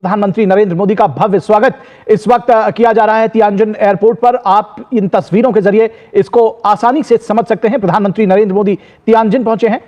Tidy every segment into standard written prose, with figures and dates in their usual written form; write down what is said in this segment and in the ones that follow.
प्रधानमंत्री नरेंद्र मोदी का भव्य स्वागत इस वक्त किया जा रहा है तियानजिन एयरपोर्ट पर। आप इन तस्वीरों के जरिए इसको आसानी से समझ सकते हैं। प्रधानमंत्री नरेंद्र मोदी तियानजिन पहुंचे हैं।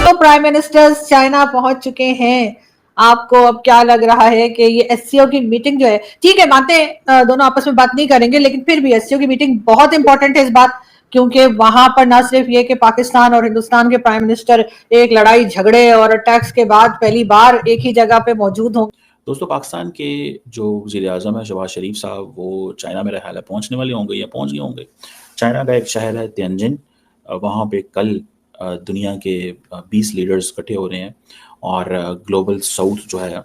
तो प्राइम मिनिस्टर्स चाइना पहुंच चुके हैं। आपको अब क्या लग रहा है कि ये एससीओ की मीटिंग जो है, ठीक है मानते हैं दोनों आपस में बात नहीं करेंगे, लेकिन फिर भी एससीओ की मीटिंग बहुत इंपॉर्टेंट है इस बात, क्योंकि वहां पर न सिर्फ ये कि पाकिस्तान और हिंदुस्तान के प्राइम मिनिस्टर एक लड़ाई झगड़े और अटैक्स के बाद पहली बार एक ही जगह पे मौजूद होंगे। दोस्तों, पाकिस्तान के जो वज़ीर-ए-आज़म है शहबाज शरीफ साहब, वो चाइना में ख्याल है पहुंचने वाले होंगे या पहुंच गए होंगे। चाइना का एक शहर है तियानजिन, वहाँ पे कल दुनिया के 20 लीडर्स इकट्ठे हो रहे हैं और ग्लोबल साउथ जो है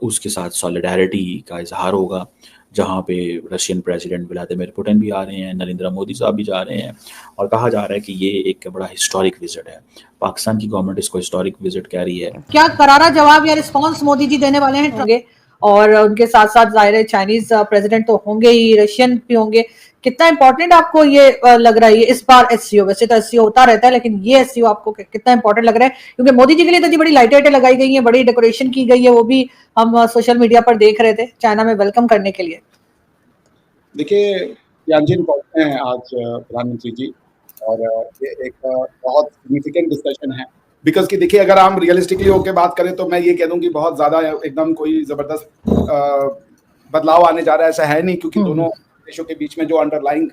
उसके साथ सॉलिडारिटी का इजहार होगा, जहाँ पे रशियन प्रेसिडेंट व्लादिमीर पुतिन भी आ रहे हैं, नरेंद्र मोदी साहब भी जा रहे हैं और कहा जा रहा है कि ये एक बड़ा हिस्टोरिक विजिट है। पाकिस्तान की गवर्नमेंट इसको हिस्टोरिक विजिट कह रही है। क्या करारा जवाब या रिस्पांस मोदी जी देने वाले हैं? और उनके साथ साथ जाहिर है चाइनीज प्रेसिडेंट तो होंगे ही, रशियन भी होंगे। कितना इंपॉर्टेंट आपको ये लग रहा है इस बार एससीओ? वैसे तो एससीओ होता रहता है, लेकिन ये एससीओ आपको कितना इंपॉर्टेंट लग रहा है? क्योंकि मोदी जी के लिए तो बड़ी लाइटें लगाई गई है, बड़ी डेकोरेशन की गई है, वो भी हम सोशल मीडिया पर देख रहे थे चाइना में वेलकम करने के लिए। देखिए, तियानजिन पहुंचे हैं आज प्रधानमंत्री जी और ये एक बहुत सिग्निफिकेंट डिस्कशन है, बिकॉज कि देखिए अगर हम रियलिस्टिकली होकर बात करें तो मैं ये कह दूं कि बहुत ज़्यादा एकदम कोई ज़बरदस्त बदलाव आने जा रहा है, ऐसा है नहीं, क्योंकि दोनों देशों के बीच में जो अंडरलाइंग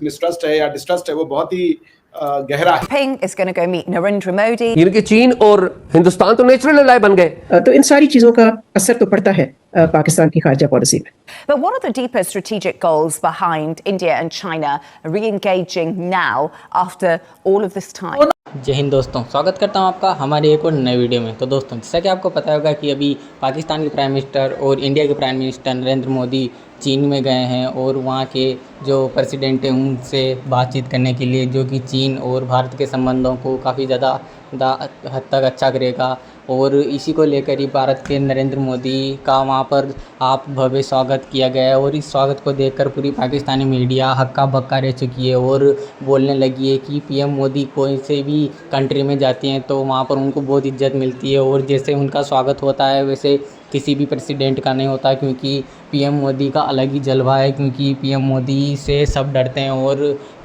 मिसट्रस्ट है या डिस्ट्रस्ट है वो बहुत ही गहरा है। is going to go meet Narendra Modi. कि चीन और हिंदुस्तान तो नेचुरल अलाय बन गए, तो इन सारी चीजों का असर तो पड़ता है पाकिस्तान की खारजा पॉलिसी में। But what are the deeper strategic goals behind India and China re-engaging now after all of this time? जय हिंद दोस्तों, स्वागत करता हूं आपका हमारे एक और नए वीडियो में। तो दोस्तों, जैसा कि आपको पता होगा कि अभी पाकिस्तान के प्राइम मिनिस्टर और इंडिया के प्राइम मिनिस्टर नरेंद्र मोदी चीन में गए हैं और वहां के जो प्रेसिडेंट हैं उनसे बातचीत करने के लिए, जो कि चीन और भारत के संबंधों को काफ़ी ज़्यादा हद तक अच्छा करेगा। और इसी को लेकर ही भारत के नरेंद्र मोदी का वहाँ पर आप भव्य स्वागत किया गया है और इस स्वागत को देखकर पूरी पाकिस्तानी मीडिया हक्का बक्का रह चुकी है और बोलने लगी है कि पीएम मोदी कोई से भी कंट्री में जाती हैं तो वहाँ पर उनको बहुत इज्जत मिलती है और जैसे उनका स्वागत होता है वैसे किसी भी प्रेसिडेंट का नहीं होता, क्योंकि पीएम मोदी का अलग ही जलवा है, क्योंकि पीएम मोदी से सब डरते हैं और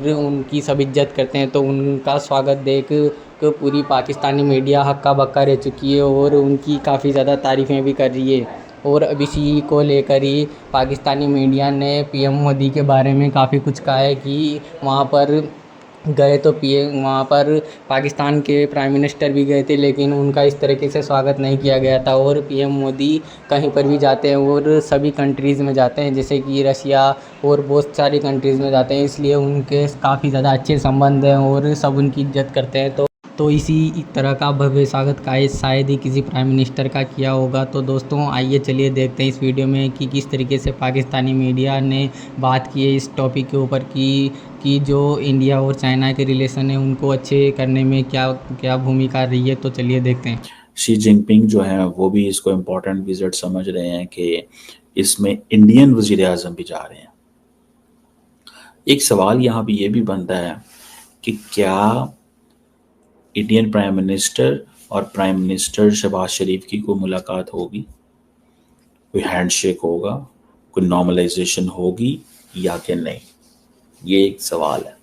उनकी सब इज्जत करते हैं। तो उनका स्वागत देख कि पूरी पाकिस्तानी मीडिया हक्का बक्का रह चुकी है और उनकी काफ़ी ज़्यादा तारीफ़ें भी कर रही है। और अब इसी को लेकर ही पाकिस्तानी मीडिया ने पीएम मोदी के बारे में काफ़ी कुछ कहा है कि वहाँ पर गए तो पीएम वहाँ पर पाकिस्तान के प्राइम मिनिस्टर भी गए थे, लेकिन उनका इस तरीके से स्वागत नहीं किया गया था। और पीएम मोदी कहीं पर भी जाते हैं और सभी कंट्रीज़ में जाते हैं, जैसे कि रशिया और बहुत सारी कंट्रीज़ में जाते हैं, इसलिए उनके काफ़ी ज़्यादा अच्छे संबंध हैं और सब उनकी इज्जत करते हैं। तो इसी तरह का भव्य स्वागत शायद ही किसी प्राइम मिनिस्टर का किया होगा। तो दोस्तों, आइए चलिए देखते हैं इस वीडियो में कि किस तरीके से पाकिस्तानी मीडिया ने बात की है इस टॉपिक के ऊपर कि जो इंडिया और चाइना के रिलेशन है उनको अच्छे करने में क्या भूमिका रही है। तो चलिए देखते हैं। शी जिनपिंग जो है वो भी इसको इम्पोर्टेंट विजिट समझ रहे हैं कि इसमें इंडियन वज़ीर-ए-आज़म भी जा रहे हैं। एक सवाल यहाँ पे ये भी बनता है कि क्या इंडियन प्राइम मिनिस्टर और प्राइम मिनिस्टर शहबाज शरीफ की कोई मुलाकात होगी, कोई हैंडशेक होगा, कोई नॉर्मलाइजेशन होगी या कि नहीं, ये एक सवाल है।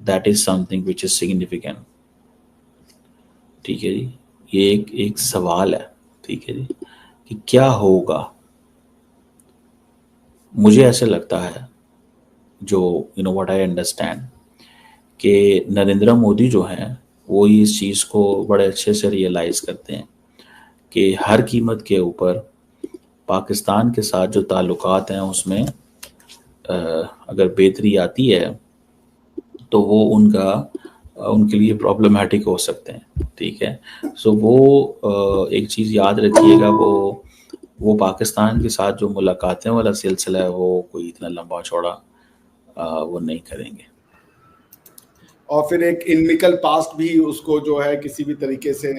That is something which is significant. ठीक है जी, ये एक सवाल है। ठीक है जी, कि क्या होगा। मुझे ऐसे लगता है, जो व्हाट आई अंडरस्टैंड, कि नरेंद्र मोदी जो हैं वो इस चीज़ को बड़े अच्छे से रियलाइज़ करते हैं कि हर कीमत के ऊपर पाकिस्तान के साथ जो ताल्लुकात हैं उसमें अगर बेहतरी आती है तो वो उनके लिए प्रॉब्लमेटिक हो सकते हैं। ठीक है, सो वो एक चीज़ याद रखिएगा, वो पाकिस्तान के साथ जो मुलाकातें वाला सिलसिला है वो कोई इतना लंबा चौड़ा वो नहीं करेंगे। और फिर एक इनमिकल पास्ट भी उसको जो है किसी भी तरीके से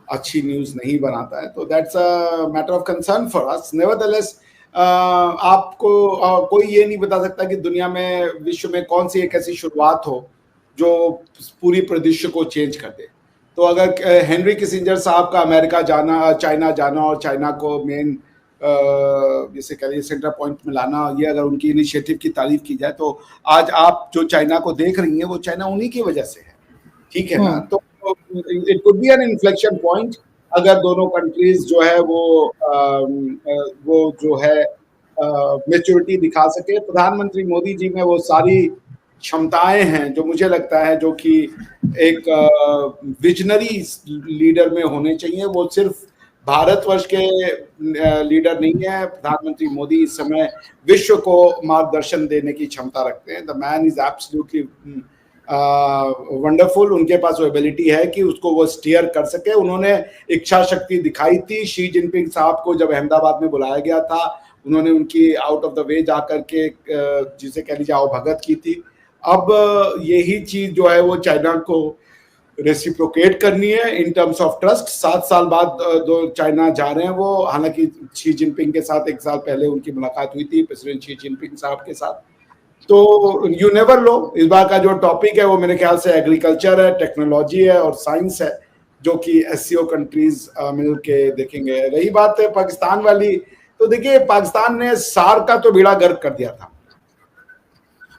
अच्छी न्यूज़ नहीं बनाता है। तो that's a matter of concern for us. Nevertheless आपको कोई ये नहीं बता सकता कि दुनिया में, विश्व में कौन सी एक ऐसी शुरुआत हो जो पूरी परिदृश्य को चेंज कर दे। तो अगर हेनरी किसिंजर साहब का अमेरिका जाना, चाइना जाना और चाइना को मेन जैसे कह लीजिए सेंटर पॉइंट में लाना, ये अगर उनकी इनिशिएटिव की तारीफ की जाए तो आज आप जो चाइना को देख रही हैं वो चाइना उन्हीं की वजह से है, ठीक है ना। तो it could be an inflection point अगर दोनों कंट्रीज जो है वो जो है मैच्योरिटी दिखा सके। प्रधानमंत्री मोदी जी में वो सारी क्षमताएं हैं जो मुझे लगता है जो कि एक विजनरी लीडर में होने चाहिए। वो सिर्फ भारतवर्ष के लीडर नहीं है, प्रधानमंत्री मोदी इस समय विश्व को मार्गदर्शन देने की क्षमता रखते हैं। The man is absolutely wonderful. उनके पास वो एबिलिटी है कि उसको वो स्टीयर कर सके। उन्होंने इच्छा शक्ति दिखाई थी। शी जिनपिंग साहब को जब अहमदाबाद में बुलाया गया था, उन्होंने उनकी आउट ऑफ द वे जाकर के जिसे कह लीजिए आवभगत की थी। अब यही चीज जो है वो चाइना को रेसिप्रोकेट करनी है इन टर्म्स ऑफ ट्रस्ट। 7 साल बाद दो चाइना जा रहे हैं वो। हालांकि शी जिनपिंग के साथ 1 साल पहले उनकी मुलाकात हुई थी, प्रेसिडेंट शी जिनपिंग साहब के साथ। तो यू नेवर नो, इस बार का जो टॉपिक है वो मेरे ख्याल से एग्रीकल्चर है, टेक्नोलॉजी है और साइंस है, जो कि एससीओ कंट्रीज मिल के देखेंगे। रही बात है पाकिस्तान वाली, तो देखिए पाकिस्तान ने सार्क का तो बेड़ा गर्क कर दिया था,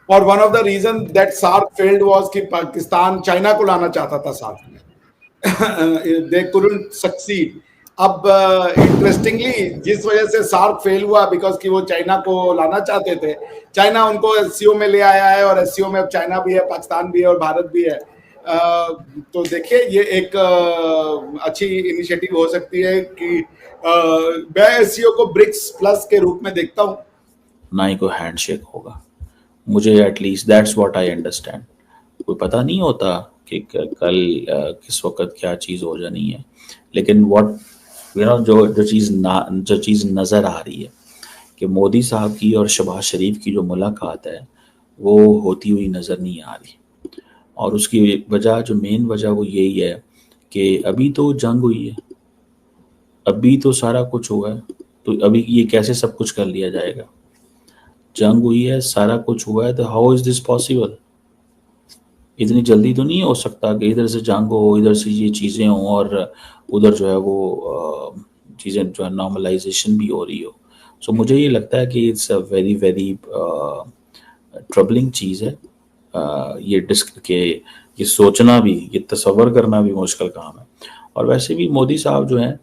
और one of the reason that SAARC failed was कि पाकिस्तान चाइना को लाना चाहता था सार्क में। They couldn't succeed. अब इंटरेस्टिंगली जिस वजह से सार्क फेल हुआ, बिकॉज कि वो चाइना को लाना चाहते थे, चाइना उनको एससीओ में ले आया है, और एससीओ में अब चाइना भी है, पाकिस्तान भी है और भारत भी है। तो देखिए ये एक अच्छी इनिशिएटिव हो सकती है कि मैं एससीओ को ब्रिक्स प्लस के रूप में देखता हूँ। ना ही कोई हैंडशेक होगा, मुझे at least that's what I understand. कोई पता नहीं होता कि कल किस वक्त क्या चीज़ हो जानी है, लेकिन व्हाट जो चीज़ नज़र आ रही है कि मोदी साहब की और शहबाज शरीफ की जो मुलाकात है वो होती हुई नज़र नहीं आ रही। और उसकी वजह, जो मेन वजह वो यही है कि अभी तो जंग हुई है, अभी तो सारा कुछ हुआ है, तो अभी ये कैसे सब कुछ कर लिया जाएगा? जंग हुई है, सारा कुछ हुआ है, तो हाउ इज दिस पॉसिबल? इतनी जल्दी तो नहीं हो सकता कि इधर से जंग हो, इधर से ये चीज़ें हों और उधर जो है वो चीज़ें जो है नॉर्मलाइजेशन भी हो रही हो। सो मुझे ये लगता है कि it's a very very troubling चीज़ है। ये सोचना भी, ये तसव्वुर करना भी मुश्किल काम है। और वैसे भी मोदी साहब जो हैं,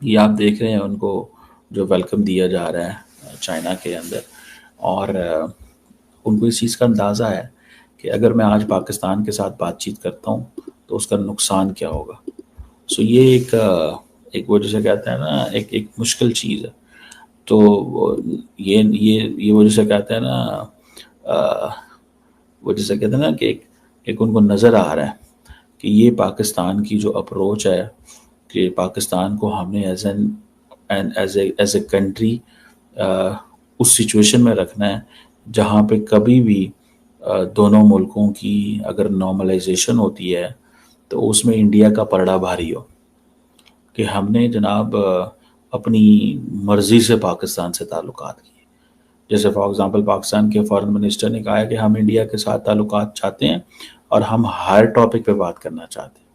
ये आप देख रहे हैं उनको जो वेलकम दिया जा रहा है चाइना के अंदर, और उनको इस चीज़ का अंदाज़ा है कि अगर मैं आज पाकिस्तान के साथ बातचीत करता हूँ तो उसका नुकसान क्या होगा। सो ये एक वो जैसे कहते हैं ना, एक मुश्किल चीज़ है। तो ये वो जैसे कहते हैं ना, वो जैसे कहते हैं ना कि एक उनको नज़र आ रहा है कि ये पाकिस्तान की जो अप्रोच है कि पाकिस्तान को हमने एज ए कंट्री उस सिचुएशन में रखना है जहाँ पे कभी भी दोनों मुल्कों की अगर नॉर्मलाइजेशन होती है तो उसमें इंडिया का पलड़ा भारी हो, कि हमने जनाब अपनी मर्ज़ी से पाकिस्तान से ताल्लुकात किए। जैसे फॉर एग्ज़ाम्पल पाकिस्तान के फॉरेन मिनिस्टर ने कहा है कि हम इंडिया के साथ ताल्लुकात चाहते हैं और हम हर टॉपिक पे बात करना चाहते हैं,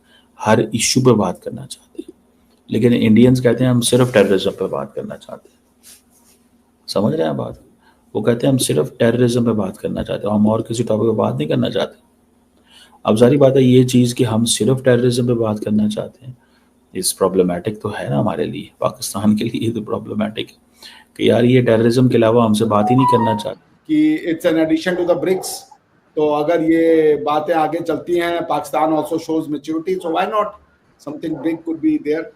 हर इशू पे बात करना चाहते हैं, लेकिन इंडियंस कहते हैं हम सिर्फ टेररिज्म पे बात करना चाहते हैं। समझ रहे हैं बात? वो कहते हैं हम सिर्फ टेररिज्म पे बात करना चाहते हैं, हम और किसी टॉपिक पे बात नहीं करना चाहते। अब सारी बात है ये चीज़ कि हम सिर्फ टेररिज्म पे बात करना चाहते हैं, इस प्रॉब्लमेटिक तो है ना हमारे लिए, पाकिस्तान के लिए तो प्रॉब्लमेटिक है कि यार ये टेररिज्म के अलावा हमसे बात ही नहीं करना चाहते। कि it's an addition to the BRICS. तो अगर ये बातें आगे चलती हैं, Pakistan also shows maturity, so why not something big could be there.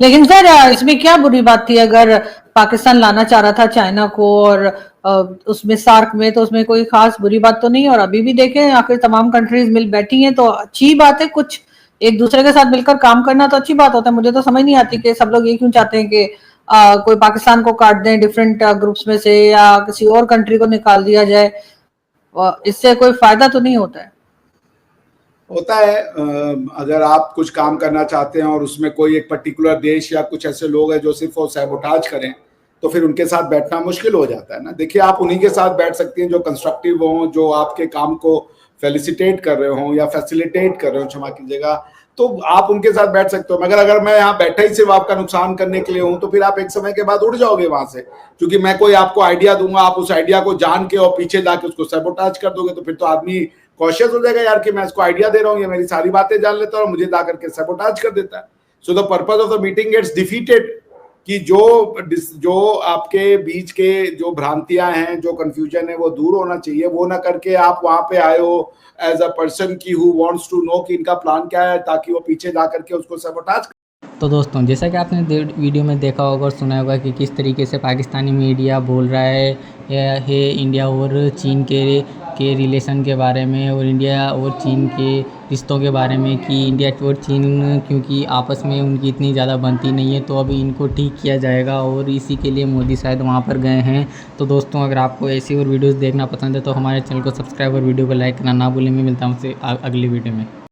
लेकिन सर इसमें क्या बुरी बात थी अगर पाकिस्तान लाना चाह रहा था चाइना को, और उसमें सार्क में, तो उसमें कोई खास बुरी बात तो नहीं। और अभी भी देखें आखिर तमाम कंट्रीज मिल बैठी हैं तो अच्छी बात है, कुछ एक दूसरे के साथ मिलकर काम करना तो अच्छी बात होता है। मुझे तो समझ नहीं आती कि सब लोग ये क्यों चाहते हैं कि कोई पाकिस्तान को काट दें डिफरेंट ग्रुप्स में से, या किसी और कंट्री को निकाल दिया जाए, इससे कोई फायदा तो नहीं होता है। होता है अगर आप कुछ काम करना चाहते हैं और उसमें कोई एक पर्टिकुलर देश या कुछ ऐसे लोग हैं जो सिर्फ वो सैबोटाज करें, तो फिर उनके साथ बैठना मुश्किल हो जाता है ना। देखिए, आप उन्हीं के साथ बैठ सकती हैं जो कंस्ट्रक्टिव हों, जो आपके काम को फेलिसिटेट कर रहे हों या फैसिलिटेट कर रहे हो, क्षमा कीजिएगा, तो आप उनके साथ बैठ सकते हो। मगर अगर मैं यहाँ बैठा ही सिर्फ आपका नुकसान करने के लिए हूं, तो फिर आप एक समय के बाद उड़ जाओगे वहां से, क्योंकि मैं कोई आपको आइडिया दूंगा, आप उस आइडिया को जान के और पीछे जाके उसको सैबोटाज कर दोगे, तो फिर तो आदमी कॉशियस हो जाएगा यार कि मैं इसको आइडिया दे रहा हूँ, ये मेरी सारी बातें जान लेता है और मुझे ला करके सैबोटाज कर देता है। So the purpose of the meeting gets defeated, कि जो आपके बीच के जो भ्रांतियां हैं, जो कंफ्यूजन है, वो दूर होना चाहिए। वो ना करके आप वहां पे आए हो एज अ पर्सन की हु वांट्स टू नो कि इनका प्लान क्या है, ताकि वो पीछे जा करके उसको सैबोटाज। तो दोस्तों, जैसा कि आपने वीडियो में देखा होगा और सुना होगा कि किस तरीके से पाकिस्तानी मीडिया बोल रहा है इंडिया और चीन के रिलेशन के बारे में, और इंडिया और चीन के रिश्तों के बारे में, कि इंडिया और चीन क्योंकि आपस में उनकी इतनी ज़्यादा बनती नहीं है, तो अभी इनको ठीक किया जाएगा और इसी के लिए मोदी शायद वहाँ पर गए हैं। तो दोस्तों, अगर आपको ऐसी और वीडियोज़ देखना पसंद है तो हमारे चैनल को सब्सक्राइब और वीडियो को लाइक करना ना भूलें। मैं मिलता हूँ आपसे अगली वीडियो में।